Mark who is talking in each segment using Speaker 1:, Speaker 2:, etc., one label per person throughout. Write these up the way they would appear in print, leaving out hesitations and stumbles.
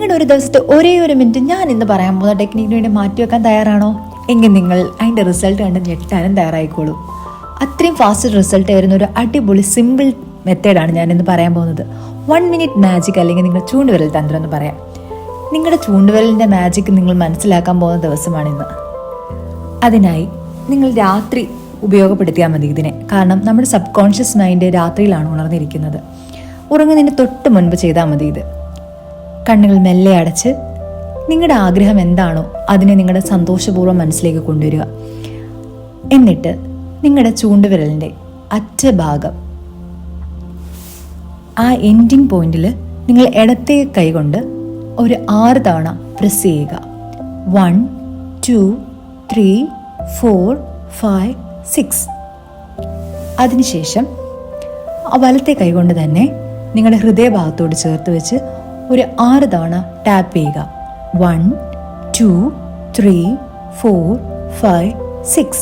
Speaker 1: നിങ്ങളുടെ ഒരു ദിവസത്തെ ഒരേ ഒരു മിനിറ്റ് ഞാൻ ഇന്ന് പറയാൻ പോകുന്ന ടെക്നിക്കിന് വേണ്ടി മാറ്റിവെക്കാൻ തയ്യാറാണോ? എങ്കിൽ നിങ്ങൾ അതിൻ്റെ റിസൾട്ട് കണ്ട് ഞെട്ടാനും തയ്യാറായിക്കോളൂ. അത്രയും ഫാസ്റ്റ് റിസൾട്ട് വരുന്ന ഒരു അടിപൊളി സിമ്പിൾ മെത്തേഡാണ് ഞാനിന്ന് പറയാൻ പോകുന്നത്. 1 മിനിറ്റ് മാജിക്, അല്ലെങ്കിൽ നിങ്ങൾ ചൂണ്ടുവിരൽ തന്ത്രം എന്ന് പറയാം. നിങ്ങളുടെ ചൂണ്ടുവിരലിൻ്റെ മാജിക് നിങ്ങൾ മനസ്സിലാക്കാൻ പോകുന്ന ദിവസമാണിന്ന്. അതിനായി നിങ്ങൾ രാത്രി ഉപയോഗപ്പെടുത്തിയാൽ മതി ഇതിനെ. കാരണം നമ്മുടെ സബ് കോൺഷ്യസ് മൈൻഡ് രാത്രിയിലാണ് ഉണർന്നിരിക്കുന്നത്. ഉറങ്ങുന്നതിന് തൊട്ട് മുൻപ് ചെയ്താൽ മതി ഇത്. കണ്ണുകൾ മെല്ലെ അടച്ച് നിങ്ങളുടെ ആഗ്രഹം എന്താണോ അതിനെ നിങ്ങളുടെ സന്തോഷപൂർവ്വം മനസ്സിലേക്ക് കൊണ്ടുവരിക. എന്നിട്ട് നിങ്ങളുടെ ചൂണ്ടുവിരലിൻ്റെ അറ്റഭാഗം, ആ എൻഡിങ് പോയിന്റിൽ നിങ്ങൾ ഇടത്തെ കൈകൊണ്ട് ഒരു 6 തവണ പ്രസ് ചെയ്യുക. 1 2 3 4 5 6. അതിനുശേഷം ആ വലത്തെ കൈകൊണ്ട് തന്നെ നിങ്ങളുടെ ഹൃദയഭാഗത്തോട് ചേർത്ത് വെച്ച് ഒരു 6 തവണ ടാപ്പ് ചെയ്യുക. 1 2 3 4 5 6.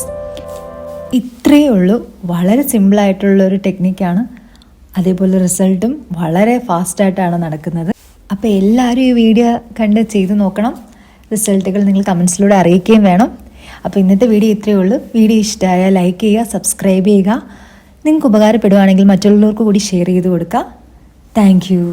Speaker 1: ഇത്രയേ ഉള്ളൂ. വളരെ സിമ്പിളായിട്ടുള്ളൊരു ടെക്നിക്കാണ്. അതേപോലെ റിസൾട്ടും വളരെ ഫാസ്റ്റായിട്ടാണ് നടക്കുന്നത്. അപ്പോൾ എല്ലാവരും ഈ വീഡിയോ കണ്ട് ചെയ്ത് നോക്കണം. റിസൾട്ടുകൾ നിങ്ങൾ കമൻസിലൂടെ അറിയിക്കുകയും വേണം. അപ്പോൾ ഇന്നത്തെ വീഡിയോ ഇത്രയേ ഉള്ളൂ. വീഡിയോ ഇഷ്ടമായാൽ ലൈക്ക് ചെയ്യുക, സബ്സ്ക്രൈബ് ചെയ്യുക. നിങ്ങൾക്ക് ഉപകാരപ്പെടുവാണെങ്കിൽ മറ്റുള്ളവർക്ക് കൂടി ഷെയർ ചെയ്ത് കൊടുക്കുക. Thank you.